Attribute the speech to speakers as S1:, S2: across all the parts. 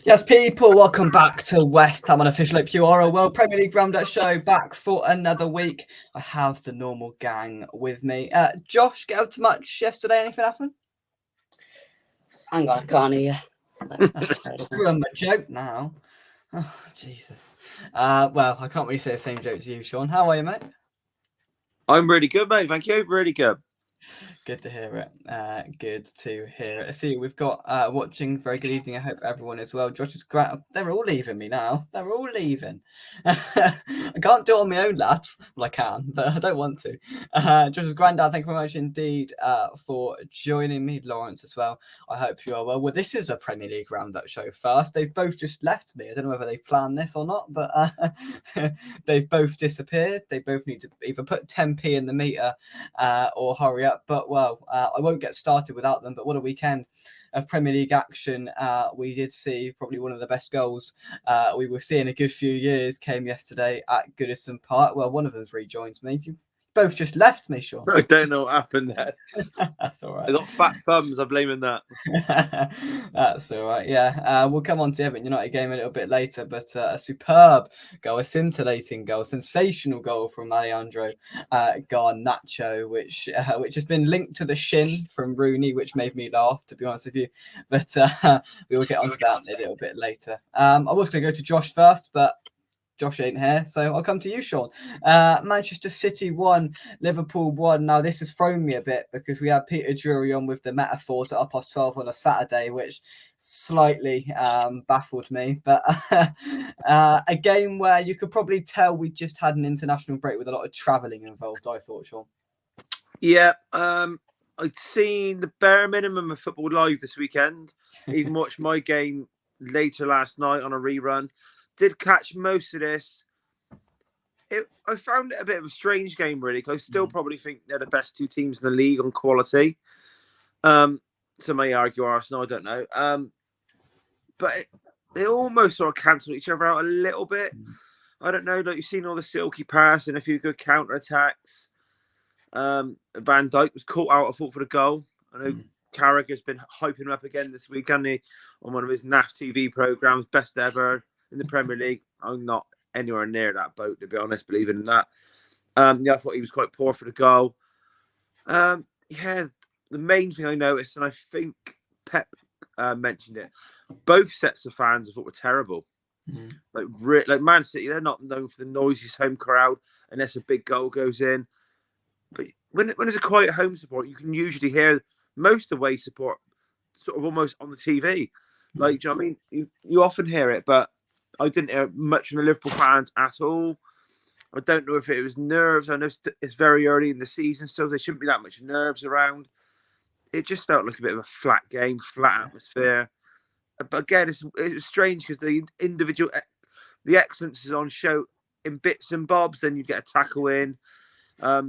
S1: Yes, people, welcome back to West Ham Unofficial Hope You Are a World Premier League Roundup show, back for another week. I have the normal gang with me. Josh, get up to much yesterday? Anything happen?
S2: Hang on, I can't hear.
S1: From a joke now. Oh, Jesus. Well, I can't really say the same joke as you, Sean. How are you, mate?
S3: I'm really good, mate. Thank you. Really good.
S1: Good to hear it. Good to hear it. I see we've got watching. Very good evening. I hope everyone is well. Josh is great. They're all leaving me now. They're all leaving. I can't do it on my own, lads. Well, I can, but I don't want to. Josh's granddad, thank you very much indeed for joining me. Lawrence as well. I hope you are well. Well, this is a Premier League Roundup show first. They've both just left me. I don't know whether they've planned this or not, but they've both disappeared. They both need to either put 10p in the meter or hurry up. But well, I won't get started without them, but what a weekend of Premier League action. We did see probably one of the best goals we will see in a good few years came yesterday at Goodison Park. Well, one of them's rejoins me. You both just left me, Sean.
S3: I don't know what happened there.
S1: That's all right.
S3: I got fat thumbs. I'm blaming that.
S1: That's all right. Yeah, we'll come on to the Everton United game a little bit later, but a superb goal, a scintillating goal, sensational goal from Alejandro Garnacho, which has been linked to the shin from Rooney, which made me laugh, to be honest with you. But we will get onto that a little bit later. I was going to go to Josh first, but Josh ain't here, so I'll come to you, Sean. Manchester City won, Liverpool won. Now, this has thrown me a bit because we had Peter Drury on with the metaphors at 12:30 on a Saturday, which slightly baffled me. But a game where you could probably tell we just had an international break with a lot of travelling involved, I thought, Sean.
S3: Yeah, I'd seen the bare minimum of football live this weekend. Even watched my game later last night on a rerun. Did catch most of this. I found it a bit of a strange game, really, because I still probably think they're the best two teams in the league on quality. Some may argue Arsenal, I don't know. But they almost sort of cancel each other out a little bit. I don't know. Like, you've seen all the silky pass and a few good counter-attacks. Van Dijk was caught out, I thought, for the goal. I know Carragher's been hyping him up again this week, hasn't he? On one of his NAF TV programmes, best ever in the Premier League. I'm not anywhere near that boat, to be honest, believing in that. Yeah, I thought he was quite poor for the goal. Yeah, the main thing I noticed, and I think Pep mentioned it, both sets of fans I thought were terrible. Like Man City, they're not known for the noisiest home crowd unless a big goal goes in. But when there's a quiet home support, you can usually hear most away support sort of almost on the TV. Like, do you know what I mean? You often hear it, but I didn't hear much from the Liverpool fans at all. I don't know if it was nerves. I know it's very early in the season, so there shouldn't be that much nerves around. It just felt like a bit of a flat game, flat atmosphere. But again, it was strange because the excellence is on show in bits and bobs. Then you get a tackle in. I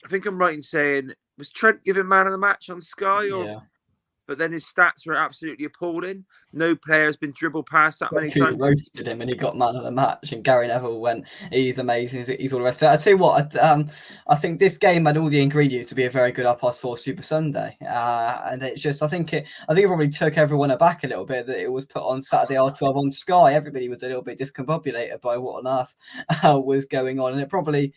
S3: think I'm right in saying, was Trent given man of the match on Sky?
S1: Yeah.
S3: But then his stats were absolutely appalling. No player has been dribbled past that many times.
S1: Roasted him and he got man of the match. And Gary Neville went, he's amazing. He's all the rest of it. I tell you what, I think this game had all the ingredients to be a very good 4 Super Sunday. And it's just, I think it probably took everyone aback a little bit that it was put on Saturday R12 on Sky. Everybody was a little bit discombobulated by what on earth was going on. And it probably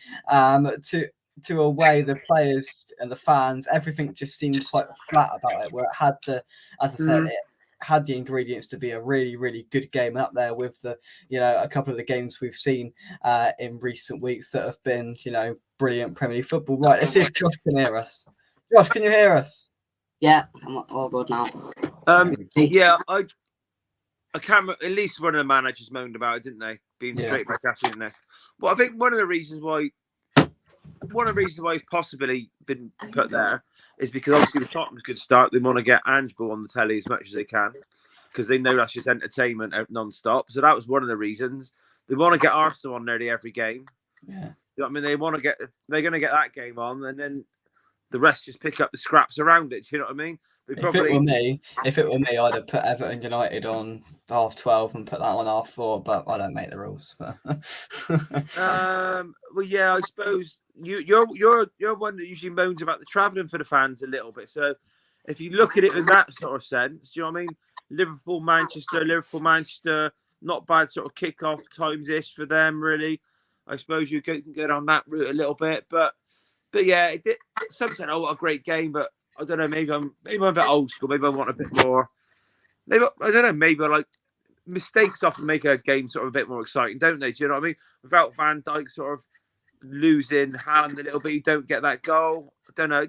S1: to a way, the players and the fans, everything just seemed quite flat about it, where it had as I said, it had the ingredients to be a really, really good game, and up there with a couple of the games we've seen in recent weeks that have been, brilliant Premier League football. Right, let's see if Josh can hear us. Josh, can you hear us?
S2: Yeah, I'm all good now.
S3: Yeah, I can't. At least one of the managers moaned about it, didn't they? Being straight back at it, didn't they? Well, I think one of the reasons why it's possibly been put there is because obviously the Tottenham's good start. They want to get Angeball on the telly as much as they can because they know that's just entertainment non-stop. So that was one of the reasons. They want to get Arsenal on nearly every game.
S1: Yeah.
S3: You know what I mean? They're going to get that game on, and then the rest just pick up the scraps around it. Do you know what I mean?
S1: If it were me, I'd have put Everton United on 12:30 and put that on 4:30. But I don't make the rules.
S3: Well, yeah, I suppose you're one that usually moans about the travelling for the fans a little bit. So if you look at it in that sort of sense, do you know what I mean? Liverpool, Manchester. Not bad sort of kick-off times-ish for them, really. I suppose you can go down that route a little bit. But yeah, it did. Some said, oh, what a great game. But I don't know, maybe I'm a bit old school. Maybe I want a bit more. Maybe, I don't know, maybe I like mistakes often make a game sort of a bit more exciting, don't they? Do you know what I mean? Without Van Dijk sort of losing Haaland a little bit, you don't get that goal. I don't know.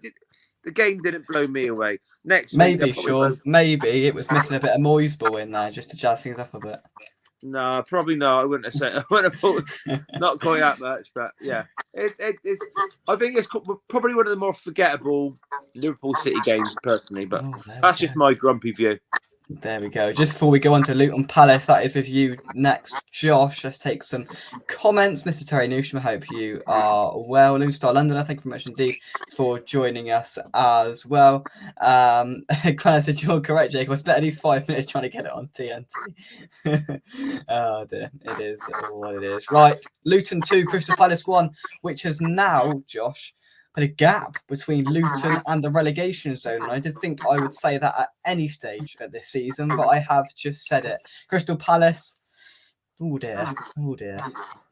S3: The game didn't blow me away. Next week,
S1: Maybe, sure. Maybe it was missing a bit of Moyes ball in there just to jazz things up a bit.
S3: No, probably not. I wouldn't have said. I wouldn't have thought not quite that much, but yeah, it's. I think it's probably one of the more forgettable Liverpool City games, personally. But that's just my grumpy view.
S1: There we go. Just before we go on to Luton Palace, that is with you next, Josh. Let's take some comments. Mr. Terry Newsham, I hope you are well. Loon Star London, thank you very much indeed for joining us as well. Granted said you're correct, Jake. I spent at least 5 minutes trying to get it on TNT. Oh dear, it is what it is. Right, Luton 2, Crystal Palace 1, which has now, Josh, put a gap between Luton and the relegation zone. And I did think I would say that at any stage at this season, but I have just said it. Crystal Palace, oh dear.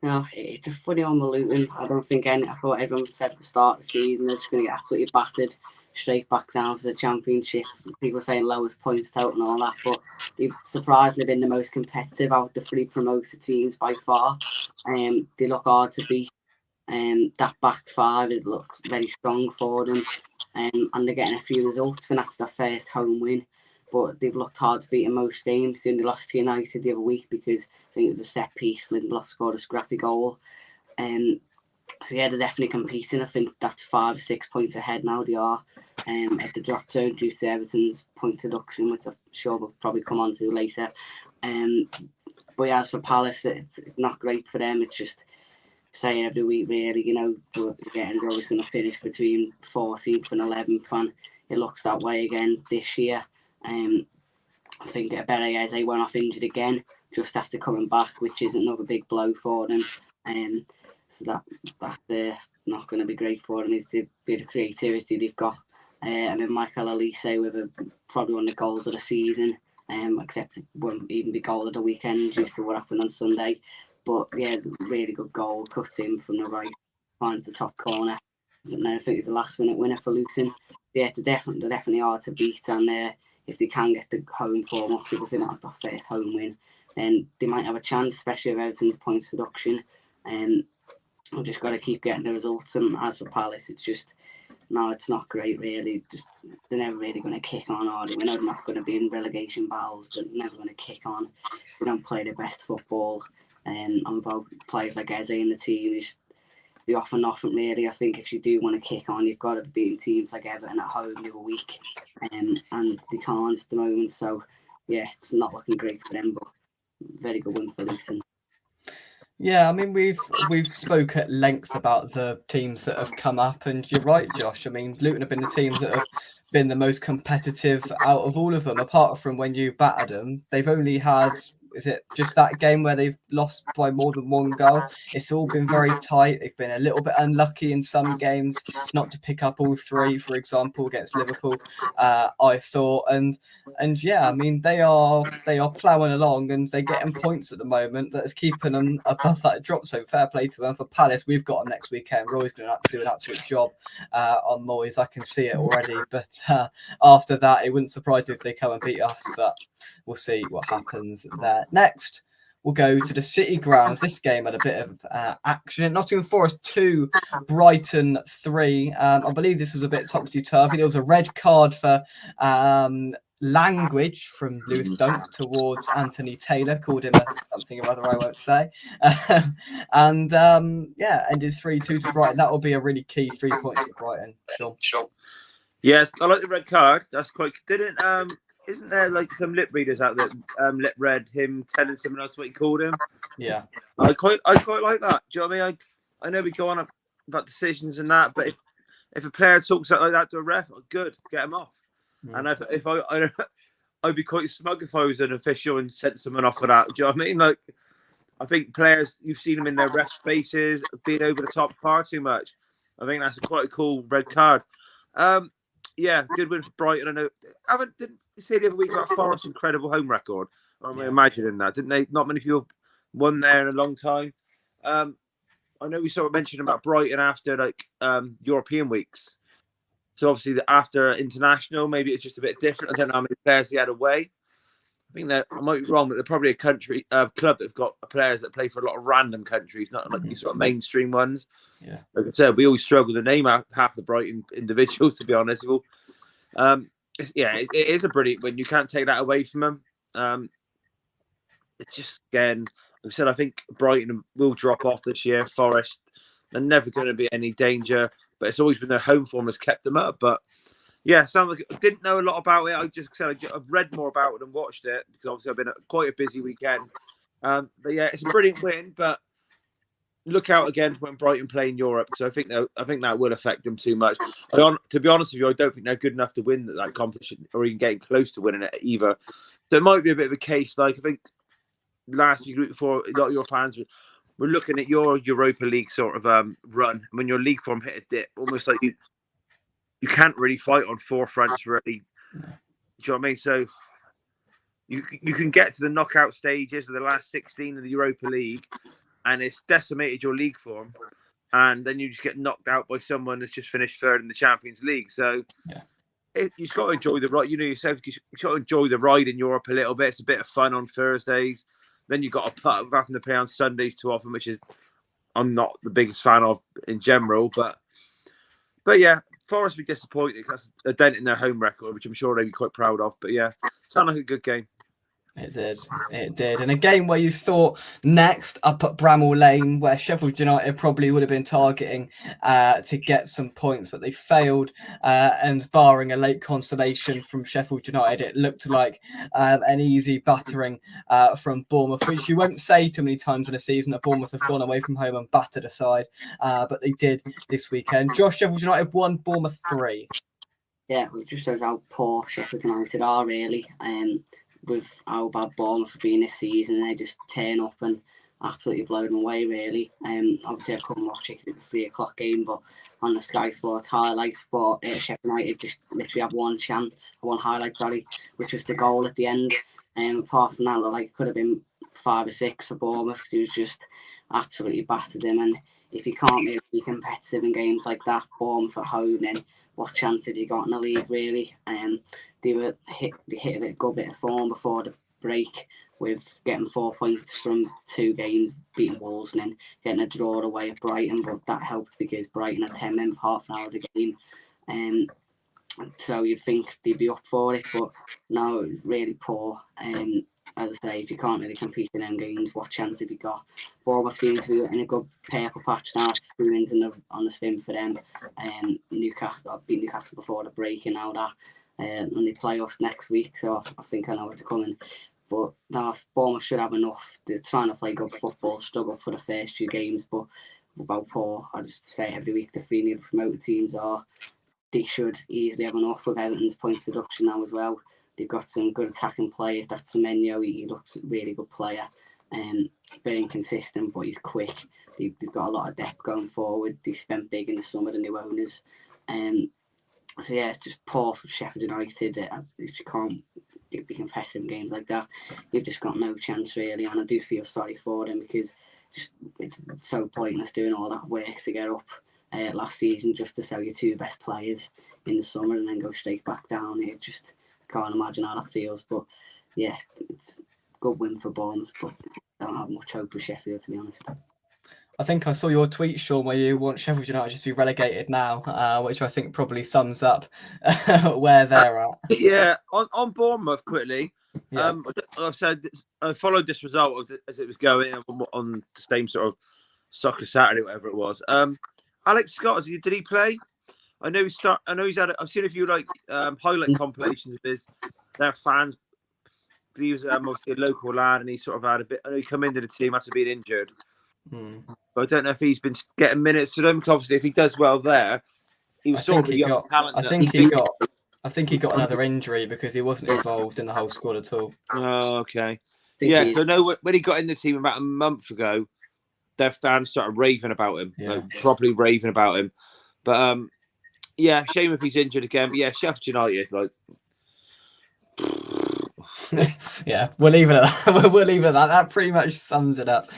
S2: No, it's a funny one with Luton. I thought everyone said at the start of the season they're just going to get absolutely battered straight back down to the Championship. People saying lowest points total and all that, but they've surprisingly been the most competitive out of the 3 promoted teams by far. They look hard to beat. That back 5, it looks very strong for them, and they're getting a few results. And that's their first home win, but they've looked hard to beat in most games. They only lost to United the other week because I think it was a set piece. Lindelof scored a scrappy goal. So yeah, they're definitely competing. I think that's 5 or 6 points ahead now. They are at the drop zone due to Everton's point deduction, which I'm sure we'll probably come on to later. But yeah, as for Palace, it's not great for them. It's just say every week, really, they're always going to finish between 14th and 11th, and it looks that way again this year. I think Bereye went off injured again just after coming back, which is another big blow for them. So that's not going to be great for them. Is the bit of creativity they've got, and then Michael Elise with probably one of the goals of the season, except it won't even be goal of the weekend due to what happened on Sunday. But yeah, really good goal, cut in from the right, finds the top corner. I think it's the last minute winner for Luton. Yeah, they're definitely hard to beat, and if they can get the home form up, people think that's their first home win, then they might have a chance, especially with Everton's points deduction. We've just got to keep getting the results. And as for Palace, it's not great, really. Just they're never really going to kick on, are they? We know they're not going to be in relegation battles. They're never going to kick on. They don't play their best football. And without players like Eze in the team, they often really. I think if you do want to kick on, you've got to be beating teams like Everton at home the other week, and they can't at the moment. So yeah, it's not looking great for them, but very good win for Luton.
S1: Yeah, I mean we've spoke at length about the teams that have come up, and you're right, Josh. I mean Luton have been the teams that have been the most competitive out of all of them, apart from when you battered them. They've only had, is it just that game where they've lost by more than 1 goal? It's all been very tight. They've been a little bit unlucky in some games not to pick up all 3, for example, against Liverpool, I thought. And yeah, I mean, they are ploughing along, and they're getting points at the moment that's keeping them above that drop. So fair play to them. For Palace, we've got them next weekend. Roy's going to do an absolute job on Moyes. I can see it already. But after that, it wouldn't surprise me if they come and beat us. But we'll see what happens there. Next, we'll go to the City grounds. This game had a bit of action. Nottingham Forest 2, Brighton 3. I believe this was a bit topsy-turvy. There was a red card for language from Lewis Dunk towards Anthony Taylor, called him something or other I won't say. And ended 3-2 to Brighton. That will be a really key 3 points for Brighton. Sure.
S3: Yes, I like the red card. That's quite. Isn't there like some lip readers out there lip read him telling someone else what he called him?
S1: Yeah.
S3: I quite like that. Do you know what I mean? I know we go on about decisions and that, but if a player talks like that to a ref, good, get him off. And if I'd be quite smug if I was an official and sent someone off for that. Do you know what I mean? Like, I think players, you've seen them in their ref spaces being over the top far too much. I think that's quite a cool red card. Yeah, good win for Brighton. I know. Didn't you say the other week about Forest's incredible home record? I'm imagining that, didn't they? Not many people won there in a long time. I know we sort of mentioned about Brighton after European weeks. So obviously after international, maybe it's just a bit different. I don't know how many players he had away. I think that I might be wrong, but they're probably a club that've got players that play for a lot of random countries, not like these sort of mainstream ones.
S1: Yeah.
S3: Like I said, we always struggle to name half the Brighton individuals, to be honest. It is a brilliant win. You can't take that away from them. It's just, again, like I said, I think Brighton will drop off this year. Forest, they're never going to be any danger, but it's always been their home form has kept them up. But yeah, sounds like I didn't know a lot about it. I just said I've read more about it and watched it because obviously I've been quite a busy weekend. But yeah, it's a brilliant win. But look out again when Brighton play in Europe because I think that will affect them too much. To be honest with you, I don't think they're good enough to win that competition or even getting close to winning it either. So it might be a bit of a case like I think last week before a lot of your fans were looking at your Europa League sort of run when your league form hit a dip, almost like you can't really fight on four fronts, really. Do you know what I mean? So you can get to the knockout stages of the last 16 of the Europa League, and it's decimated your league form, and then you just get knocked out by someone that's just finished third in the Champions League. So you've got to enjoy the ride. You know yourself, you've got to enjoy the ride in Europe a little bit. It's a bit of fun on Thursdays. Then you've got to put up with having to play on Sundays too often, which is I'm not the biggest fan of in general, but yeah. Forest will be disappointed because a dent in their home record, which I'm sure they'd be quite proud of. But yeah, sounded like a good game.
S1: It did. And a game where you thought next up at Bramall Lane, where Sheffield United probably would have been targeting to get some points, but they failed. And barring a late consolation from Sheffield United, it looked like an easy battering from Bournemouth, which you won't say too many times in a season that Bournemouth have gone away from home and battered aside. But they did this weekend. Josh, Sheffield United 1, Bournemouth 3.
S2: Yeah, it just shows how poor Sheffield United are, really. With how bad Bournemouth have been this season, they just turn up and absolutely blow them away, really. Obviously, I couldn't watch it because it's a 3 o'clock game, but on the Sky Sports highlights, but Sheffield United just literally had one highlight, which was the goal at the end. Apart from that, it could have been 5 or 6 for Bournemouth. It was just absolutely battered them. And if you can't be competitive in games like that, Bournemouth at home, then what chance have you got in the league, really? They hit a good bit of form before the break with getting 4 points from 2 games, beating Wolves and then getting a draw away at Brighton, but that helped because Brighton had 10 men for half an hour of the game. So you'd think they'd be up for it, but no, really poor. As I say, if you can't really compete in them games, what chance have you got? Bournemouth seem to be in a good purple patch now. It's 2 wins on the spin for them. Newcastle beat Newcastle before the break, and now that and they play us next week, so I think I know what's coming. But no, Bournemouth should have enough. They're trying to play good football, struggle for the first few games, but about poor. I just say every week the 3 new promoted teams they should easily have enough with Everton's points deduction now as well. They've got some good attacking players. That Semenyo, he looks a really good player. Very inconsistent, but he's quick. They've got a lot of depth going forward. They spent big in the summer, the new owners. So yeah, it's just poor for Sheffield United. If you can't be competitive in games like that, you've just got no chance, really. And I do feel sorry for them because it's so pointless doing all that work to get up last season just to sell your 2 best players in the summer and then go straight back down. It just can't imagine how that feels. But yeah, it's a good win for Bournemouth, but I don't have much hope with Sheffield, to be honest.
S1: I think I saw your tweet, Sean, where you want Sheffield United just to be relegated now, which I think probably sums up where they're at.
S3: Yeah, on Bournemouth quickly.
S1: Yeah.
S3: I've said I followed this result as it was going on the same sort of Soccer Saturday, whatever it was. Alex Scott, did he play? I know he's had. I've seen a few highlight compilations of his. Their fans. He was obviously a local lad, and he sort of had a bit. I know he come into the team after being injured. But I don't know if he's been getting minutes to them. Obviously, if he does well there, he was sort of a young talent.
S1: I think he got another injury because he wasn't involved in the whole squad at all.
S3: Oh, okay. Yeah, so I know when he got in the team about a month ago, their fans started raving about him, properly raving about him. But Yeah, shame if he's injured again. But yeah, Sheffield United, like.
S1: Yeah, we'll leave it at that. We'll leave it at that. That pretty much sums it up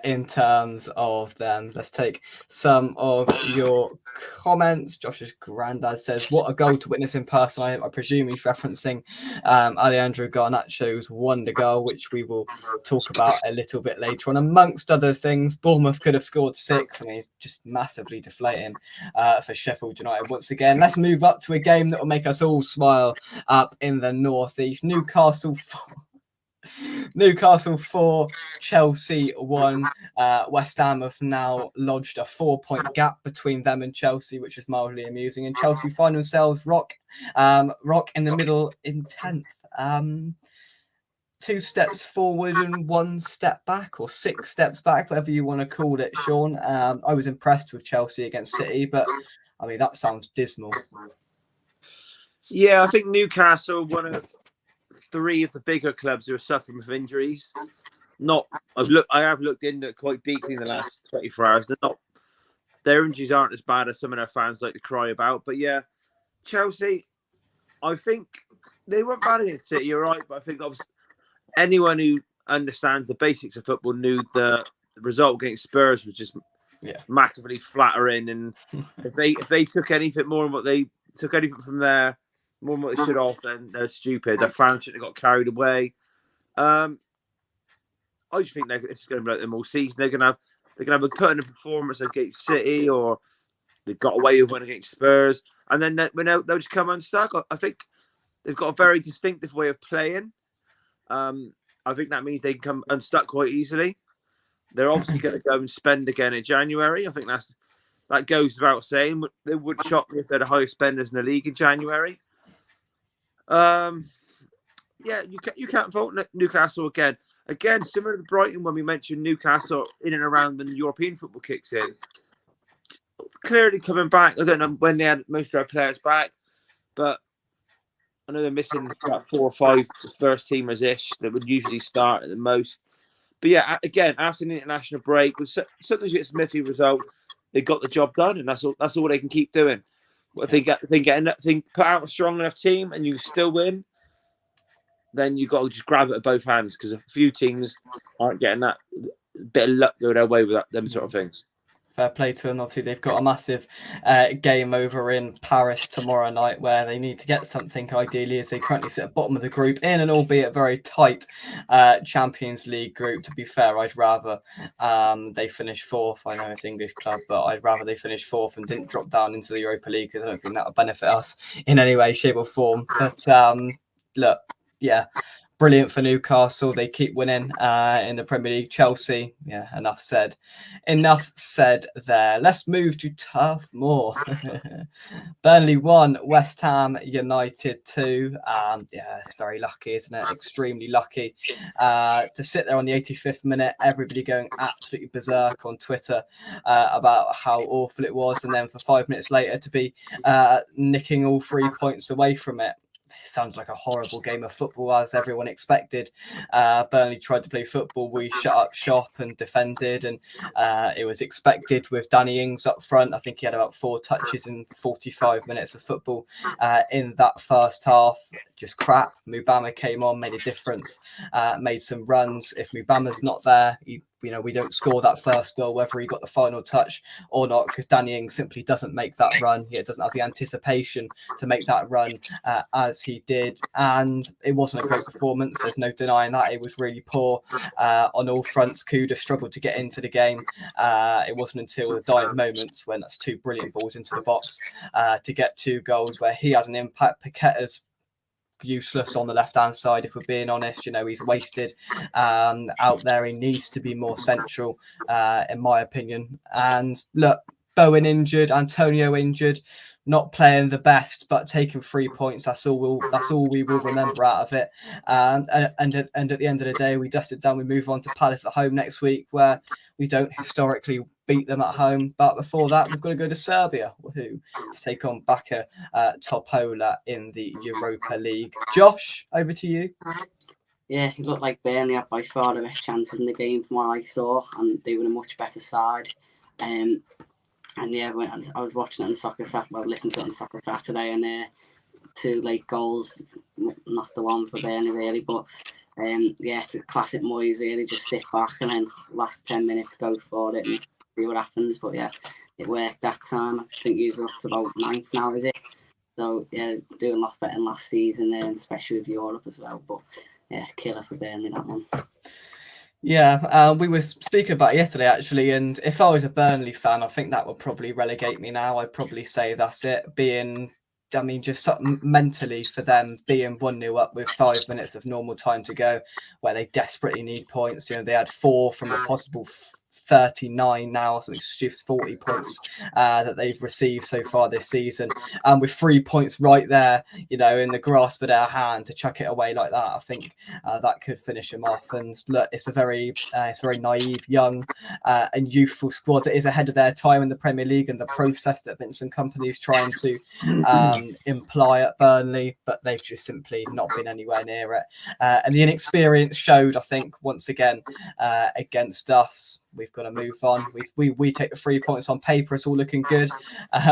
S1: in terms of them. Let's take some of your comments. Josh's granddad says, "What a goal to witness in person." I presume he's referencing Alejandro Garnacho's wonder goal, which we will talk about a little bit later on. Amongst other things, Bournemouth could have scored 6. I mean, just massively deflating for Sheffield United once again. Let's move up to a game that will make us all smile up in the northeast. Newcastle 4, Chelsea 1. West Ham have now lodged a 4-point gap between them and Chelsea, which is mildly amusing. And Chelsea find themselves rock in the middle in 10th. 2 steps forward and 1 step back, or 6 steps back, whatever you want to call it, Sean. I was impressed with Chelsea against City, but I mean, that sounds dismal.
S3: Yeah, I think Newcastle, one of 3 of the bigger clubs who are suffering with injuries. I have looked into it quite deeply in the last 24 hours. Their injuries aren't as bad as some of their fans like to cry about. But yeah, Chelsea, I think they weren't bad against City, you're right. But I think obviously anyone who understands the basics of football knew the result against Spurs was just massively flattering. And if they took anything more than what they took anything from there, more than what they should have, then they're stupid. Their fans shouldn't have got carried away. I just think it's going to be like them all season. They're going to have a put in a performance against City, or they got away with one against Spurs, and then they'll just come unstuck. I think they've got a very distinctive way of playing. I think that means they can come unstuck quite easily. They're obviously going to go and spend again in January. I think that goes without saying. They would shock me if they're the highest spenders in the league in January. Yeah, you can't fault Newcastle again. Again, similar to Brighton when we mentioned Newcastle in and around when European football kicks in. Clearly coming back. I don't know when they had most of their players back, but I know they're missing about 4 or 5 first teamers-ish that would usually start at the most. But yeah, again, after an international break, sometimes you get smithy result, they got the job done, and that's all they can keep doing. If they put out a strong enough team and you still win, then you got to just grab it with both hands, because a few teams aren't getting that bit of luck go their way with them sort of things.
S1: Fair play to them. Obviously, they've got a massive game over in Paris tomorrow night where they need to get something, ideally, as they currently sit at bottom of the group in an albeit very tight Champions League group. To be fair, I'd rather they finish 4th. I know it's English club, but I'd rather they finish 4th and didn't drop down into the Europa League, because I don't think that would benefit us in any way, shape or form. But look, yeah. Brilliant for Newcastle. They keep winning in the Premier League. Chelsea, yeah, enough said. Enough said there. Let's move to Turf Moor. Burnley 1, West Ham United 2. Yeah, it's very lucky, isn't it? Extremely lucky to sit there on the 85th minute, everybody going absolutely berserk on Twitter about how awful it was, and then for 5 minutes later to be nicking all 3 points away from it. Sounds like a horrible game of football, as everyone expected. Burnley tried to play football. We shut up shop and defended, and it was expected with Danny Ings up front. I think he had about 4 touches in 45 minutes of football in that first half. Just crap. Mubama came on, made a difference, made some runs. If Mubama's not there, we don't score that first goal, whether he got the final touch or not, because Danny Ings simply doesn't make that run. He doesn't have the anticipation to make that run as he did. And it wasn't a great performance. There's no denying that. It was really poor on all fronts. Kuda struggled to get into the game. It wasn't until the dying moments, when that's 2 brilliant balls into the box to get 2 goals, where he had an impact. Paqueta's useless on the left-hand side, if we're being honest. He's wasted out there. He needs to be more central, in my opinion. And look, Bowen injured, Antonio injured, not playing the best, but taking 3 points. That's all we will remember out of it. And at the end of the day, we dust it down. We move on to Palace at home next week, where we don't historically beat them at home. But before that, we've got to go to Serbia, to take on Baka Topola in the Europa League. Josh, over to you.
S2: Yeah, it looked like Burnley had by far the best chances in the game from what I saw, and they were a much better side. And yeah, I was watching it on Soccer Saturday, listening to it on Soccer Saturday, and 2 late goals, not the one for Burnley really, but yeah, it's a classic Moyes really, just sit back and then last 10 minutes go for it and see what happens. But yeah, it worked that time. I think he's up to about 9th now, is it? So yeah, doing a lot better than last season, especially with Europe as well. But yeah, killer for Burnley, that one.
S1: Yeah, we were speaking about it yesterday actually, and if I was a Burnley fan, I think that would probably relegate me now. I'd probably say that's it. Just something mentally for them being 1-0 up with 5 minutes of normal time to go, where they desperately need points. You know, they had 4 from a possible 39 now, something stupid, 40 points that they've received so far this season, and with 3 points right there, you know, in the grasp of their hand to chuck it away like that, I think that could finish them off. And look, it's a very naive, young, and youthful squad that is ahead of their time in the Premier League and the process that Vincent Kompany is trying to imply at Burnley, but they've just simply not been anywhere near it. And the inexperience showed, I think, once again against us. We've got to move on. We take the 3 points on paper. It's all looking good.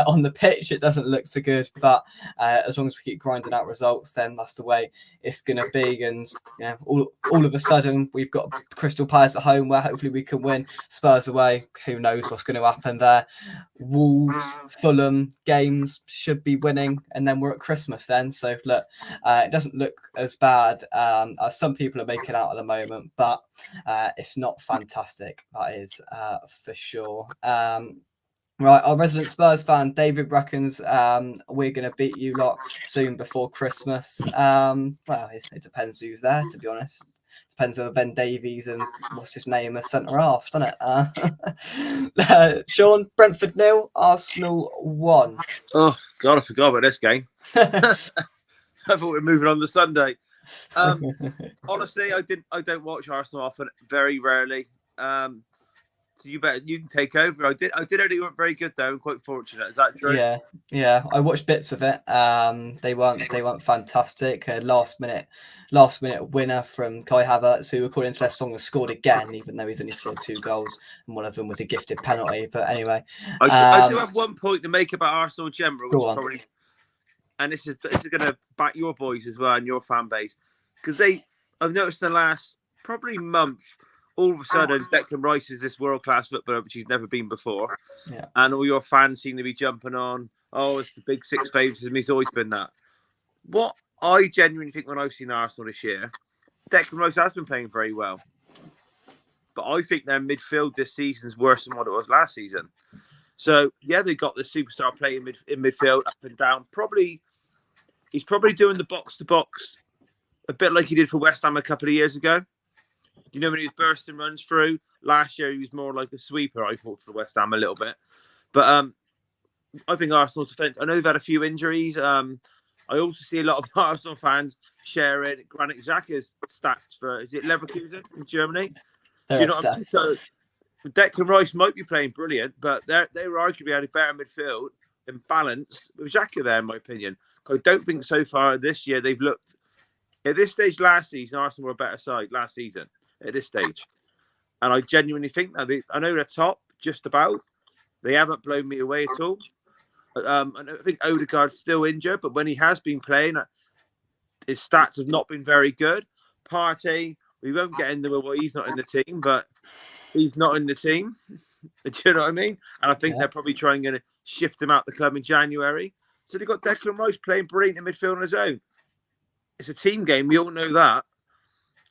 S1: On the pitch, it doesn't look so good. But as long as we keep grinding out results, then that's the way it's going to be. And yeah, all of a sudden, we've got Crystal Palace at home, where hopefully we can win. Spurs away. Who knows what's going to happen there? Wolves, Fulham games should be winning, and then we're at Christmas then. So look, it doesn't look as bad as some people are making out at the moment, but it's not fantastic. That is for sure. Right, our resident Spurs fan David reckons we're going to beat you lot soon before Christmas. Well, it depends who's there, to be honest. Depends on Ben Davies and what's his name, a centre half, doesn't it? Sean, Brentford 0, Arsenal 1.
S3: Oh God, I forgot about this game. I thought we were moving on to Sunday. Honestly, I don't watch Arsenal often, very rarely. So you can take over. I did only went very good though. I'm quite fortunate. Is that true?
S1: Yeah. I watched bits of it. They weren't fantastic. Last minute winner from Kai Havertz, who according to their song has scored again, even though he's only scored 2 goals, and one of them was a gifted penalty. But anyway,
S3: I do have one point to make about Arsenal in general, which
S1: Go on.
S3: probably, and this is going to back your boys as well and your fan base, because I've noticed in the last probably month, all of a sudden Declan Rice is this world-class footballer which he's never been before.
S1: Yeah.
S3: And all your fans seem to be jumping on, oh, it's the big 6 favouritism. He's always been that. What I genuinely think when I've seen Arsenal this year, Declan Rice has been playing very well. But I think their midfield this season is worse than what it was last season. So, yeah, they got the superstar playing in midfield, up and down. He's probably doing the box-to-box a bit like he did for West Ham a couple of years ago. You know, when he was bursting runs through? Last year, he was more like a sweeper, I thought, for West Ham a little bit. But I think Arsenal's defence, I know they've had a few injuries. I also see a lot of Arsenal fans sharing Granit Xhaka's stats for, is it Leverkusen in Germany? Do you know what I mean? So Declan Rice might be playing brilliant, but they were arguably had a better midfield and balance with Xhaka there, in my opinion. I don't think so far this year they've looked, at this stage last season, Arsenal were a better side last season at this stage. And I genuinely think that I know they're top, just about. They haven't blown me away at all. And I think Odegaard's still injured, but when he has been playing, his stats have not been very good. Partey, we won't get into why he's not in the team, but he's not in the team. Do you know what I mean? And I think they're probably trying to shift him out the club in January. So they've got Declan Rice playing brilliant in midfield on his own. It's a team game. We all know that.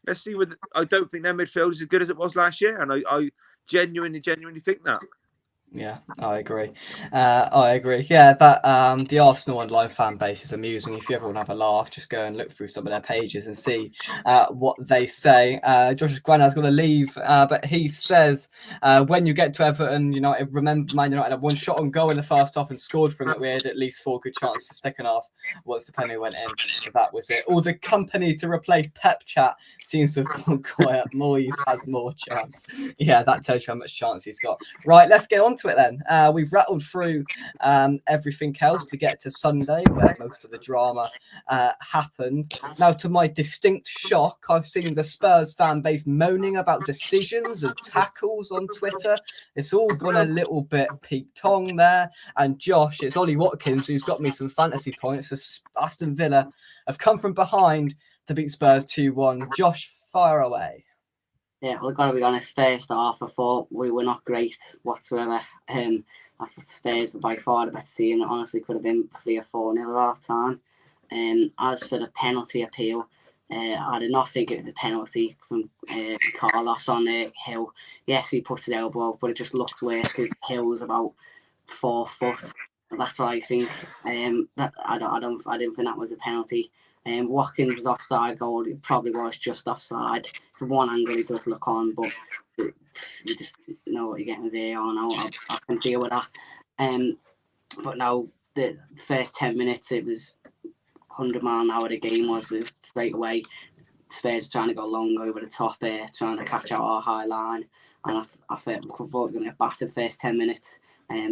S3: Let's see. I don't think their midfield is as good as it was last year, and I genuinely think that.
S1: Yeah, I agree. Yeah, that the Arsenal online fan base is amusing. If you ever want to have a laugh, just go and look through some of their pages and see what they say. Josh's granddad's going to leave, but he says when you get to Everton United, remember Man United had 1 shot on goal in the first half and scored from it. We had at least 4 good chances the second half once the penalty went in. But that was it. All the company to replace Pep chat seems to have gone quiet. Moyes has more chance. Yeah, that tells you how much chance he's got. Right, let's get on to to it then. We've rattled through everything else to get to Sunday, where most of the drama happened. Now, to my distinct shock, I've seen the Spurs fan base moaning about decisions and tackles on Twitter. It's all gone a little bit peak-tong there. And Josh, it's Ollie Watkins who's got me some fantasy points. As Aston Villa have come from behind to beat Spurs 2-1. Josh, fire away.
S2: Yeah, well, I've got to be honest, first half I thought we were not great whatsoever. I thought Spurs were by far the better team. It honestly could have been 3 or 4-0 at half time. As for the penalty appeal, I did not think it was a penalty from Carlos on Hill. Yes, he put his elbow, but it just looked worse because Hill was about 4 foot. That's what I think. I didn't think that was a penalty. Watkins' offside goal, it probably was just offside. From one angle, it does look on, but you just know what you're getting there. I can deal with that. But no, the first 10 minutes, it was 100 mile an hour. The game was straight away. Spurs trying to go long over the top here, trying to catch out our high line. And I thought we were going to get battered first 10 minutes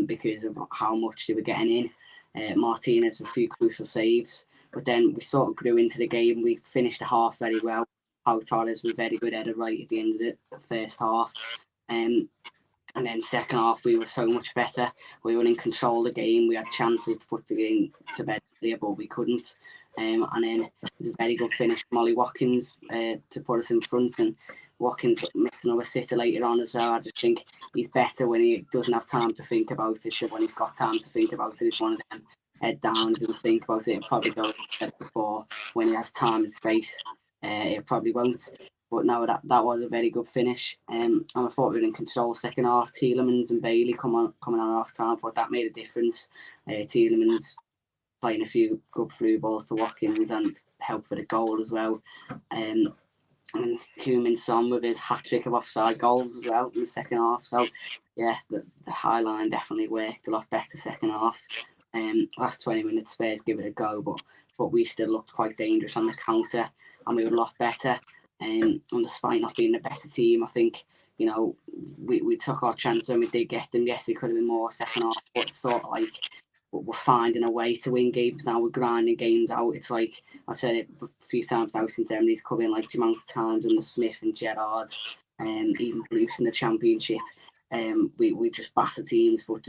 S2: because of how much they were getting in. Martinez with a few crucial saves. But then we sort of grew into the game. We finished the half very well. Pau Torres was very good header right at the end of the first half. And then second half, we were so much better. We were in control of the game. We had chances to put the game to bed there, but we couldn't. And then it was a very good finish from Ollie Watkins to put us in front. And Watkins missed another sitter later on as well. I just think he's better when he doesn't have time to think about it. But when he's got time to think about it, it's one of them. Head down, doesn't think about it. It'll probably go before when he has time and space. It probably won't. But no, that was a very good finish. And I thought we were in control second half. Tielemans and Bailey coming on half time. I thought that made a difference. Tielemans playing a few good through balls to Watkins and helped for the goal as well. And Heung-min Son with his hat-trick of offside goals as well in the second half. So yeah, the high line definitely worked a lot better second half. Last 20 minutes, Spurs give it a go, but we still looked quite dangerous on the counter, and we were a lot better. And despite not being the better team, I think we took our chance when we did get them. Yes, it could have been more second half, but sort of like we're finding a way to win games now. We're grinding games out. It's like I've said it a few times now since Emily's come in, like the amount of times under Smith and Gerrard, and even Bruce in the Championship. We just batter teams, but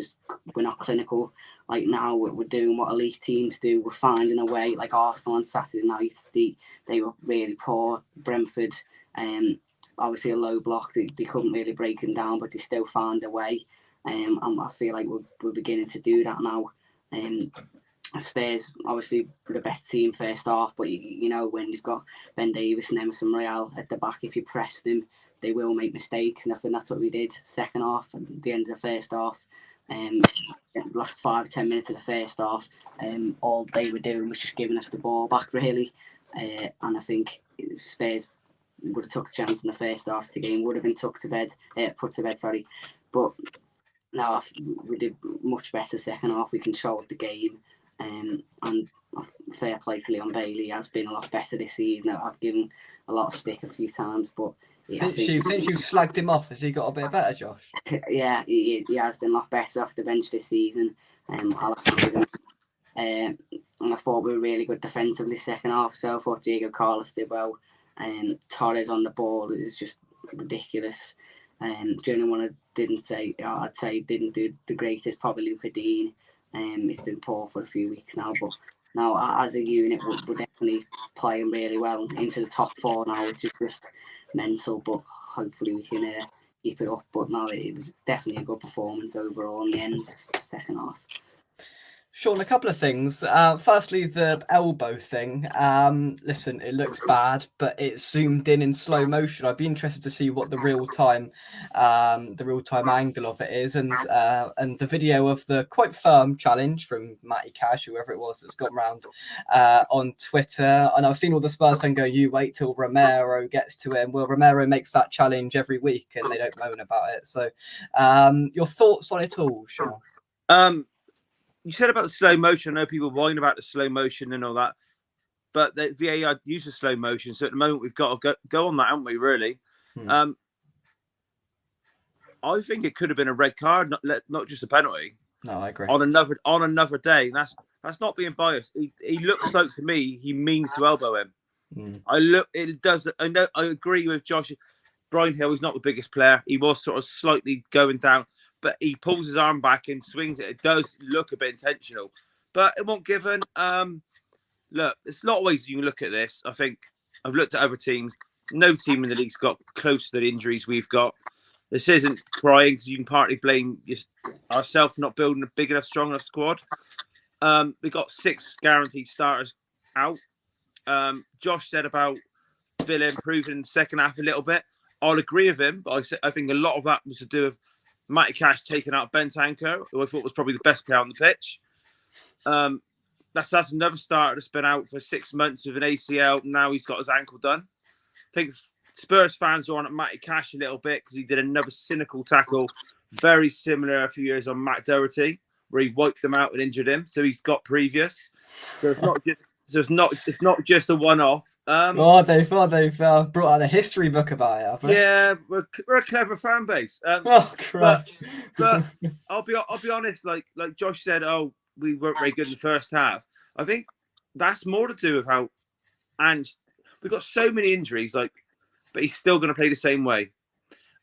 S2: we're not clinical. Like now, we're doing what elite teams do. We're finding a way. Like Arsenal on Saturday night, they were really poor. Brentford, obviously a low block. They couldn't really break them down, but they still found a way. And I feel like we're beginning to do that now. Spurs obviously were the best team first half, but when you've got Ben Davies and Emerson Royale at the back, if you press them, they will make mistakes, and I think that's what we did second half and the end of the first half. Last 5-10 minutes of the first half, all they were doing was just giving us the ball back really, and I think Spurs would have took a chance in the first half. The game would have been put to bed, but no, we did much better second half. We controlled the game, and fair play to Leon Bailey. He has been a lot better this season. I've given a lot of stick a few times, but
S1: since you slagged him off, has he got a bit better, Josh?
S2: Yeah, he has been a lot better off the bench this season. I'll have to give him. And I thought we were really good defensively second half, so I thought Diego Carlos did well. Torres on the ball, it was just ridiculous. The only one I'd say didn't do the greatest, probably Luca Dean. He's been poor for a few weeks now, but now as a unit, we're definitely playing really well into the top 4 now, which is just mental, but hopefully we can keep it up. But no, it was definitely a good performance overall in the end, second half.
S1: Sean, a couple of things. Firstly, the elbow thing. Listen, it looks bad, but it's zoomed in slow motion. I'd be interested to see what the real time angle of it is, and the video of the quite firm challenge from Matty Cash, whoever it was that's gone round on Twitter. And I've seen all the Spurs fans go, "You wait till Romero gets to him." Well, Romero makes that challenge every week, and they don't moan about it. So, your thoughts on it all, Sean?
S3: You said about the slow motion. I know people whine about the slow motion and all that, but the VAR uses slow motion. So at the moment, we've got to go on that, haven't we? Really. I think it could have been a red card, not just a penalty.
S1: No, I agree.
S3: On another day. And that's not being biased. He looks like, to me, he means to elbow him. I know. I agree with Josh. Brian Hill is not the biggest player. He was sort of slightly going down, but he pulls his arm back and swings it. It does look a bit intentional, but it won't given. Look, there's a lot of ways you can look at this. I think I've looked at other teams. No team in the league's got close to the injuries we've got. This isn't crying because you can partly blame ourselves for not building a big enough, strong enough squad. We've got 6 guaranteed starters out. Josh said about Villa improving in the second half a little bit. I'll agree with him, but I think a lot of that was to do with Matty Cash taking out Bentancur, who I thought was probably the best player on the pitch. That's another starter that's been out for 6 months with an ACL. Now he's got his ankle done. I think Spurs fans are on at Matty Cash a little bit because he did another cynical tackle, very similar a few years on Matt Doherty, where he wiped them out and injured him. So he's got previous. So it's not just a one-off.
S1: They've brought out a history book about it, haven't they?
S3: Yeah, we're a clever fan base.
S1: Christ.
S3: But I'll be honest. Like Josh said, we weren't very good in the first half. I think that's more to do with how, and we've got so many injuries. But he's still going to play the same way.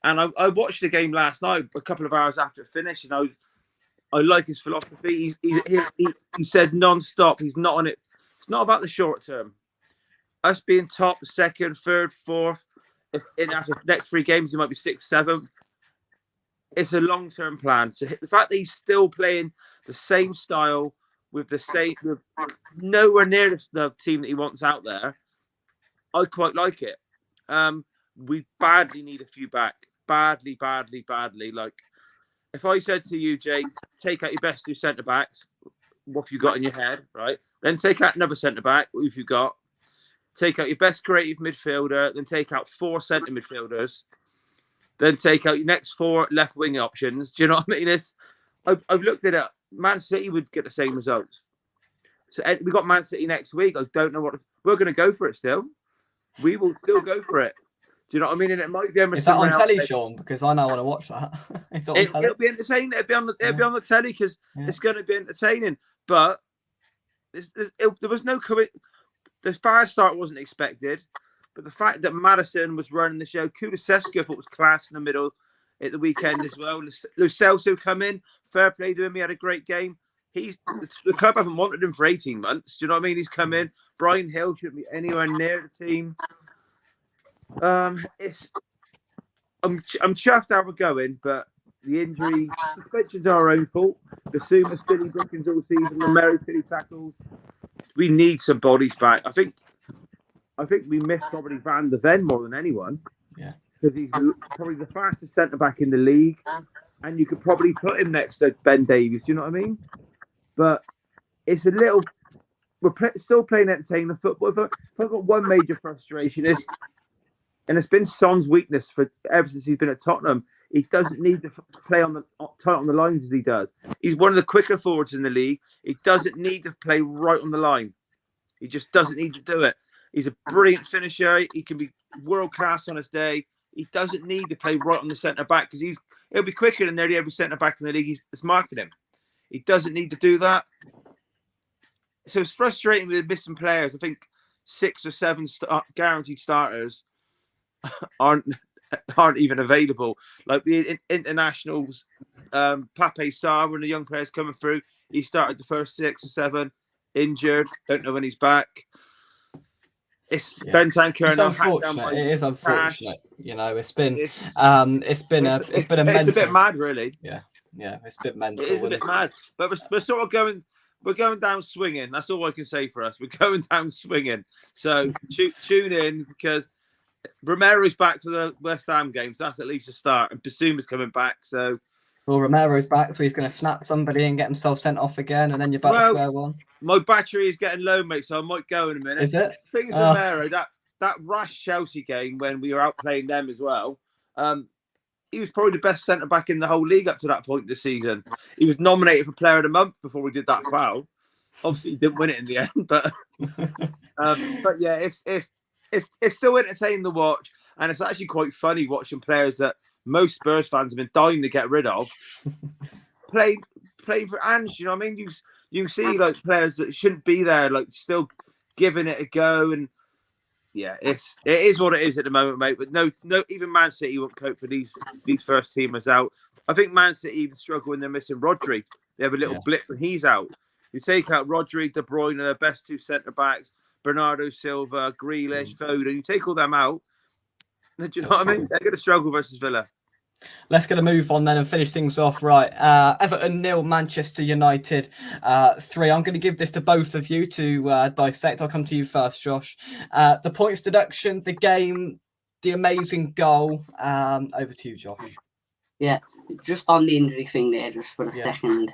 S3: And I watched the game last night, a couple of hours after it finished, and I like his philosophy. He said non-stop. He's not on it. It's not about the short term. Us being top, second, third, fourth. If after the next 3 games, he might be 6th, 7th. It's a long-term plan. So the fact that he's still playing the same style with nowhere near the team that he wants out there, I quite like it. We badly need a few back. Badly. Like, if I said to you, Jay, take out your best 2 centre-backs, what have you got in your head, right? Then take out another centre-back, what have you got? Take out your best creative midfielder, then take out 4 centre midfielders, then take out your next 4 left-wing options. Do you know what I mean? I've looked at it. Man City would get the same results. So we got Man City next week. I don't know we're going to go for it still. We will still go for it. Do you know what I mean? And it might be
S1: Is that on telly, Sean? Because I now want to watch that.
S3: It'll be entertaining. It'll be on the telly because it's going to be entertaining. But there was no the fast start wasn't expected. But the fact that Maddison was running the show, Kulusevski I thought was class in the middle at the weekend as well. Lo Celso come in, fair play to him. He had a great game. The club haven't wanted him for 18 months. Do you know what I mean? He's come in. Brian Hill shouldn't be anywhere near the team. I'm chuffed how we're going, but the injury suspensions are our own fault. Basuma silly bookings all season, Romero silly tackles. We need some bodies back. I think we missed probably Van de Ven more than anyone.
S1: Yeah,
S3: because he's probably the fastest centre back in the league, and you could probably put him next to Ben Davies. Do you know what I mean? But it's a little. We're still playing entertaining football. If I've got one major frustration is. And it's been Son's weakness ever since he's been at Tottenham. He doesn't need to play tight on the lines as he does. He's one of the quicker forwards in the league. He doesn't need to play right on the line. He just doesn't need to do it. He's a brilliant finisher. He can be world class on his day. He doesn't need to play right on the centre back because he'll be quicker than nearly every centre back in the league that's marking him. He doesn't need to do that. So it's frustrating with missing players. I think 6 or 7 guaranteed starters aren't even available. Like the internationals, Pape Sarr, when the young players coming through, he started the first 6 or 7, injured. Don't know when he's back. Bentancur.
S1: It's unfortunate. It is unfortunate. You know, it's been a mental.
S3: It's a bit mad, really.
S1: Yeah, it's a bit mental.
S3: It is a bit mad, but we're sort of going. We're going down swinging. That's all I can say for us. We're going down swinging. So tune in because Romero's back for the West Ham game, so that's at least a start. And Basuma's coming back, so.
S1: Well, Romero's back, so he's going to snap somebody and get himself sent off again, and then you're back to square one.
S3: My battery is getting low, mate, so I might go in a minute.
S1: Is it?
S3: Things Romero, that rash Chelsea game when we were out playing them as well. He was probably the best centre back in the whole league up to that point this season. He was nominated for Player of the Month before we did that foul. Obviously, he didn't win it in the end, but yeah, it's still entertaining to watch, and it's actually quite funny watching players that most Spurs fans have been dying to get rid of, playing for Ange. You know what I mean? You can see like players that shouldn't be there, like still giving it a go, and yeah, it is what it is at the moment, mate. But no, even Man City won't cope for these first teamers out. I think Man City even struggle when they're missing Rodri. They have a little blip when he's out. You take out Rodri, De Bruyne, their best two centre backs, Bernardo Silva, Grealish, Foden. You take all them out. Do you know what I mean? They're going to struggle versus Villa.
S1: Let's get a move on then and finish things off right. Everton 0, Manchester United 3. I'm going to give this to both of you to dissect. I'll come to you first, Josh. The points deduction, the game, the amazing goal. Over to you, Josh.
S2: Yeah, just on the injury thing there, just for a second.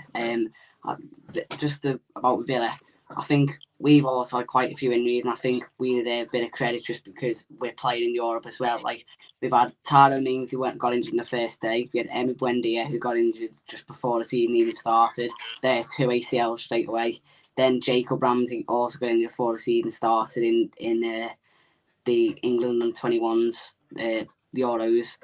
S2: About Villa, I think we've also had quite a few injuries, and I think we deserve a bit of credit just because we're playing in Europe as well. Like, we've had Taro Mings who got injured in the first day. We had Emi Buendia who got injured just before the season even started. There, 2 ACLs straight away. Then Jacob Ramsey also got injured before the season started in the England under-21s Euros.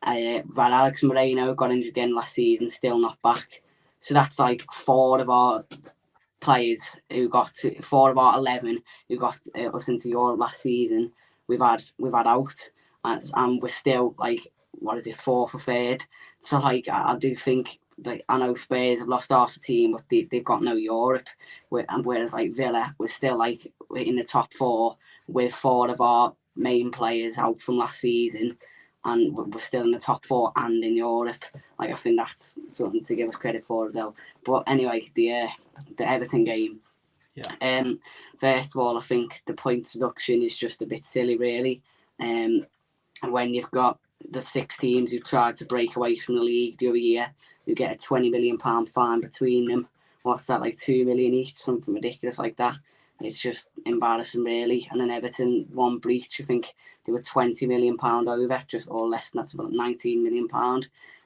S2: Van Alex Moreno got injured again last season, still not back. So that's like 4 of our players who got 4 of our 11 who got us into Europe last season. We've had out, and we're still like 4th or 3rd. So like I do think, like, I know Spurs have lost half the team, but they've got no Europe. Whereas like Villa, we're still like in the top 4 with 4 of our main players out from last season, and we're still in the top 4 and in Europe. Like, I think that's something to give us credit for as well. But anyway, the Everton game. Yeah. First of all, I think the points deduction is just a bit silly, really. And when you've got the 6 teams who tried to break away from the league the other year, who get a £20 million fine between them. What's that, like 2 million each, something ridiculous like that. It's just embarrassing, really. And then Everton, one breach, I think they were £20 million over, just or less than that's about £19 million,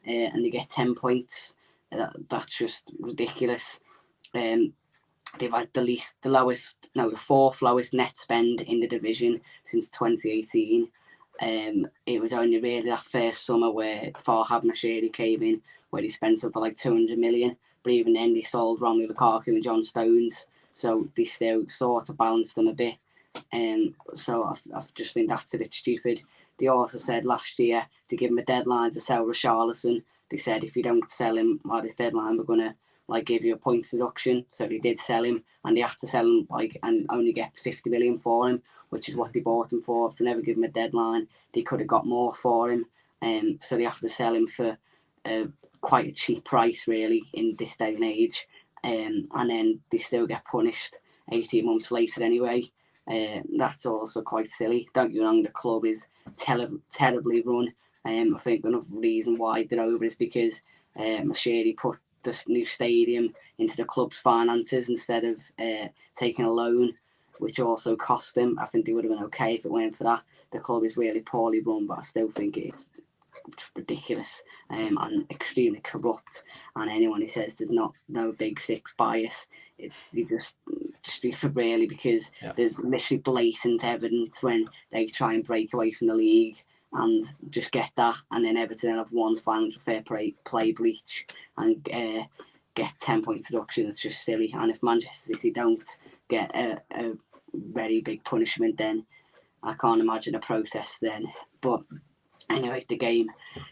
S2: and they get 10 points. That's just ridiculous. They've had the 4th lowest net spend in the division since 2018. It was only really that first summer where Farhad Mashiri came in, where he spent something like 200 million. But even then, they sold Romelu Lukaku and John Stones, so they still sort of balanced them a bit. So I just think that's a bit stupid. They also said last year to give him a deadline to sell Richarlison. They said if you don't sell him by this deadline, we're gonna give you a points deduction. So they did sell him, and they had to sell him and only get 50 million for him, which is what they bought him for. If they never give him a deadline, they could have got more for him. So they have to sell him for quite a cheap price, really, in this day and age. And then they still get punished 18 months later anyway. That's also quite silly. Don't get me wrong, the club is terribly run. I think another reason why they're over is because Mashiri put this new stadium into the club's finances instead of taking a loan, which also cost them. I think they would have been okay if it weren't for that. The club is really poorly run, but I still think it's ridiculous and extremely corrupt. And anyone who says there's no Big Six bias, you're just stupid, really, because there's literally blatant evidence when they try and break away from the league and just get that, and then Everton have one financial fair play breach and get 10 points deduction. It's just silly. And if Manchester City don't get a very big punishment, then I can't imagine a protest then. But anyway, the game.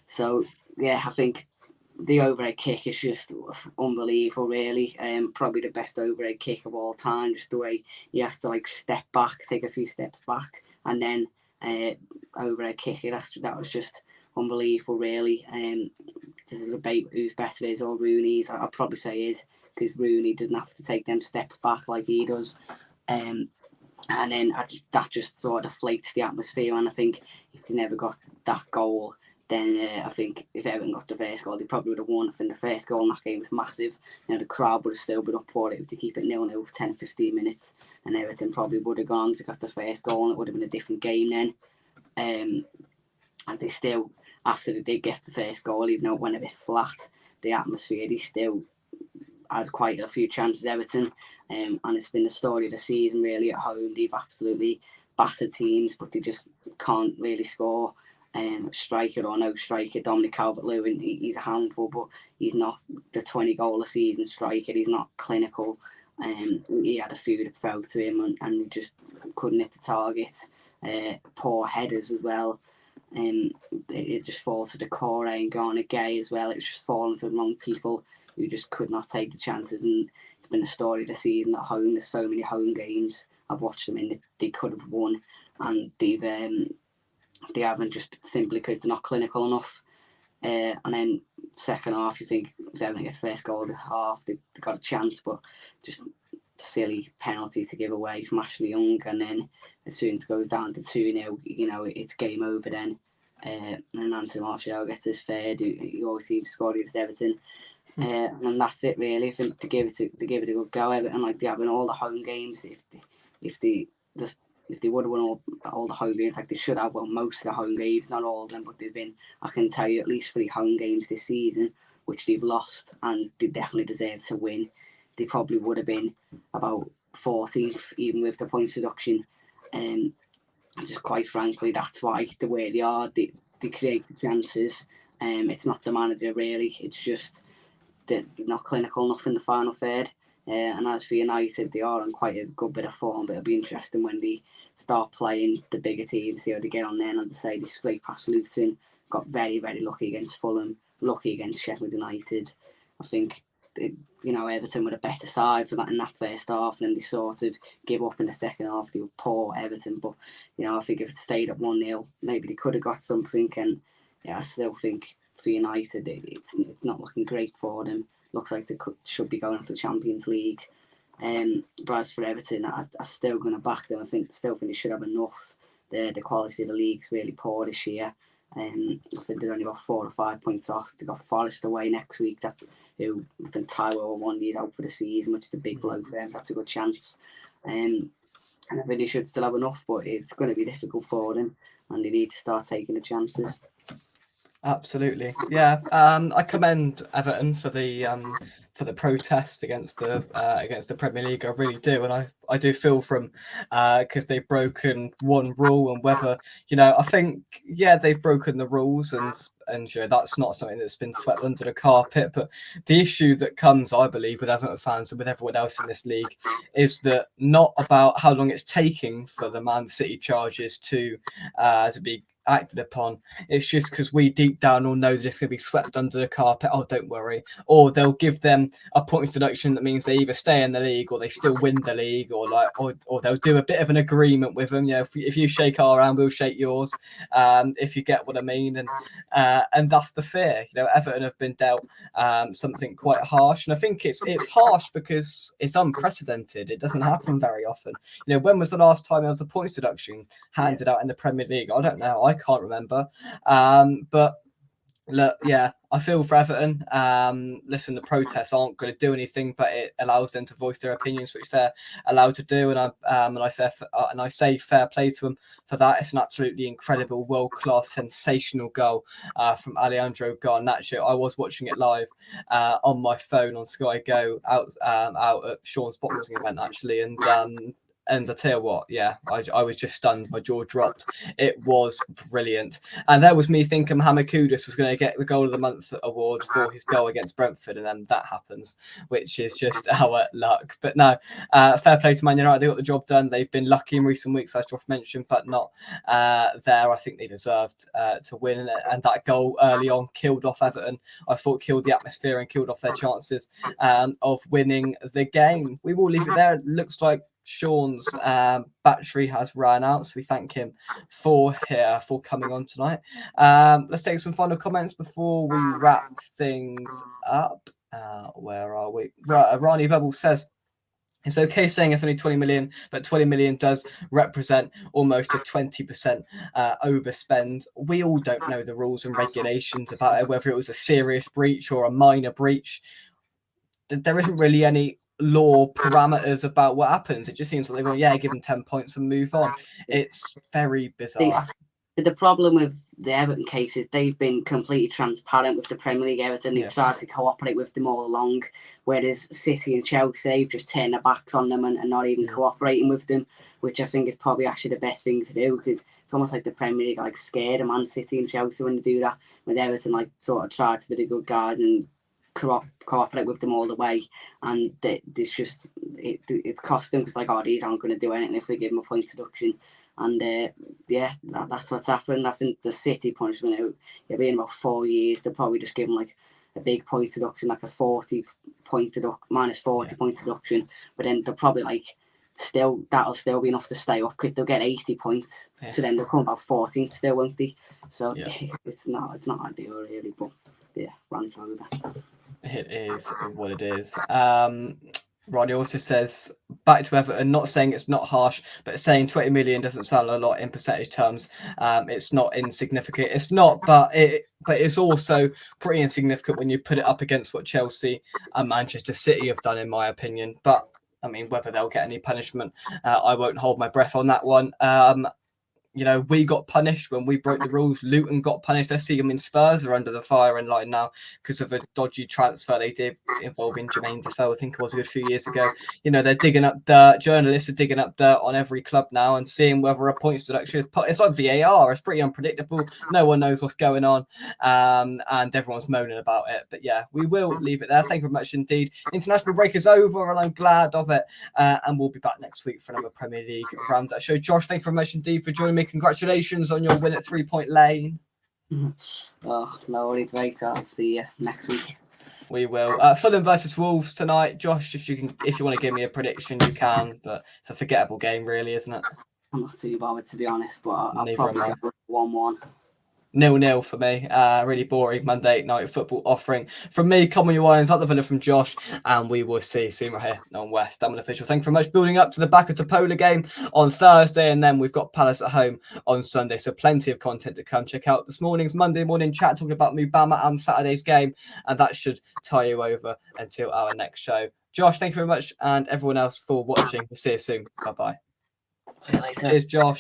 S2: So yeah, I think the overhead kick is just unbelievable, really. Probably the best overhead kick of all time. Just the way he has to step back, take a few steps back, and then overhead kick it. That was just unbelievable, really. There's a debate who's better, is or Rooney's. I'd probably say is, because Rooney doesn't have to take them steps back like he does. And then that just sort of deflates the atmosphere. And I think if they never got that goal, then I think if Everton got the first goal, they probably would have won. I think the first goal in that game was massive. The crowd would have still been up for it to keep it 0-0 for 10-15 minutes. And Everton probably would have gone to got the first goal, and it would have been a different game then. And they still, after they did get the first goal, even though it went a bit flat, the atmosphere, they still had quite a few chances, Everton. And it's been the story of the season, really. At home, they've absolutely battered teams, but they just can't really score. striker or no striker. Dominic Calvert-Lewin, he's a handful, but he's not the 20-goal a season striker. He's not clinical. He had a few that fell to him and he just couldn't hit the target. Poor headers as well. It just falls to the core and Garner Gay as well. It's just fallen to the wrong people who just could not take the chances. And it's been a story this season at home. There's so many home games I've watched them in that they could have won, and they haven't, just simply because they're not clinical enough. And then second half, you think if they don't get first goal of the half, they got a chance, but just silly penalty to give away from Ashley Young, and then as soon as it goes down to 2-0, it's game over then. And Anthony Martial gets his third. He always seems to score against Everton. And that's it really. I think to give it a good go, Everton, like they have in all the home games. If they would have won all the home games, like they should have won most of the home games, not all of them, but there's been, I can tell you, at least 3 home games this season which they've lost, and they definitely deserve to win. They probably would have been about 14th even with the points deduction. And just quite frankly, that's why the way they are, they create the chances. It's not the manager really, it's just they're not clinical enough in the final third. And as for United, they are on quite a good bit of form, but it'll be interesting when they start playing the bigger teams, see how they get on there. And as I say, they scraped past Luton, got very, very lucky against Fulham, lucky against Sheffield United. I think Everton were a better side for that in that first half, and they sort of give up in the second half. They were poor, Everton, but I think if it stayed at 1-0, maybe they could have got something. And I still think for United, it's not looking great for them. Looks like they should be going up to the Champions League. But as for Everton, I'm still going to back them. I still think they should have enough. The quality of the league's really poor this year. I think they're only about 4 or 5 points off. They've got Forest away next week. That's who I think Taiwo Wandi's out for the season, which is a big blow for them. That's a good chance. And I think they should still have enough, but it's going to be difficult for them, and they need to start taking the chances.
S1: Absolutely, yeah. I commend Everton for the protest against the Premier League. I really do, and I do feel from because they've broken one rule, and whether I think they've broken the rules, and that's not something that's been swept under the carpet. But the issue that comes, I believe, with Everton fans and with everyone else in this league is that not about how long it's taking for the Man City charges to be acted upon. It's just because we deep down all know that it's going to be swept under the carpet. Oh, don't worry. Or they'll give them a points deduction that means they either stay in the league or they still win the league, or they'll do a bit of an agreement with them. If you shake our hand, we'll shake yours. If you get what I mean, and that's the fear. Everton have been dealt something quite harsh, and I think it's harsh because it's unprecedented. It doesn't happen very often. When was the last time there was a points deduction handed out in the Premier League? I don't know. I can't remember. But look, I feel for Everton. Listen, the protests aren't going to do anything, but it allows them to voice their opinions, which they're allowed to do. And I say fair play to them for that. It's an absolutely incredible, world-class, sensational goal from Alejandro Garnacho. I was watching it live on my phone on Sky Go out at Sean's boxing event actually, and I tell you what, I was just stunned. My jaw dropped. It was brilliant. And that was me thinking Mohamed Kudus was going to get the Goal of the Month award for his goal against Brentford. And then that happens, which is just our luck. But no, fair play to Man United. They got the job done. They've been lucky in recent weeks, as Josh mentioned, but not there. I think they deserved to win. And that goal early on killed off Everton. I thought killed the atmosphere and killed off their chances of winning the game. We will leave it there. It looks like Sean's battery has run out, so we thank him for coming on tonight. Let's take some final comments before we wrap things up. Where are we? Right, Rani Bubble says, it's okay saying it's only 20 million, but 20 million does represent almost a 20% overspend. We all don't know the rules and regulations about it, whether it was a serious breach or a minor breach. There isn't really any law parameters about what happens. It just seems like they go, give them 10 points and move on. It's very bizarre.
S2: The problem the Everton cases, they've been completely transparent with the Premier League. Everton, they've tried to cooperate with them all along, whereas City and Chelsea, they've just turned their backs on them and not even cooperating with them, which I think is probably actually the best thing to do, because it's almost like the Premier League are like scared of Man City and Chelsea when they do that, with Everton like sort of try to be the good guys and cooperate with them all the way, and it's just it's cost them, because like, oh, these aren't going to do anything if we give them a point deduction. And that's what's happened. I think the City punishment, it'll be in about 4 years. They'll probably just give them like a big point deduction, like a 40 point deduction, minus 40 point deduction. But then they'll probably that'll still be enough to stay up, because they'll get 80 points. Yeah. So then they'll come about 14th still, won't they? So it's not ideal really. But yeah, rant over.
S1: It is what it is. Ronnie also says, back to Everton, not saying it's not harsh, but saying 20 million doesn't sound a lot in percentage terms. It's not insignificant. It's not, but it's also pretty insignificant when you put it up against what Chelsea and Manchester City have done, in my opinion. But I mean, whether they'll get any punishment, I won't hold my breath on that one. We got punished when we broke the rules. Luton got punished. I see them in Spurs are under the firing line now because of a dodgy transfer they did involving Jermaine Defoe, I think it was a good few years ago. They're digging up dirt. Journalists are digging up dirt on every club now and seeing whether a points deduction is it's like VAR. It's pretty unpredictable. No one knows what's going on, and everyone's moaning about it. But yeah, we will leave it there. Thank you very much indeed. International break is over, and I'm glad of it. And we'll be back next week for another Premier League roundup show. Josh, thank you very much indeed for joining me. Congratulations on your win at 3 Point Lane.
S2: Oh, no worries, mate. I'll see you next week.
S1: We will. Fulham versus Wolves tonight. Josh, if you want to give me a prediction, you can. But it's a forgettable game, really, isn't it?
S2: I'm not too bothered, to be honest. But I'll probably go 1-1.
S1: 0-0 for me. Really boring Monday night football offering from me. Come on, you Lions, up the Villa from Josh, and we will see you soon right here on West Ham Official. Thank you very much. Building up to the back of the Polar game on Thursday, and then we've got Palace at home on Sunday. So plenty of content to come. Check out this morning's Monday morning chat talking about Mubama and Saturday's game, and that should tie you over until our next show. Josh, thank you very much, and everyone else for watching. We'll see you soon. Bye-bye.
S2: See you later.
S1: Cheers, Josh.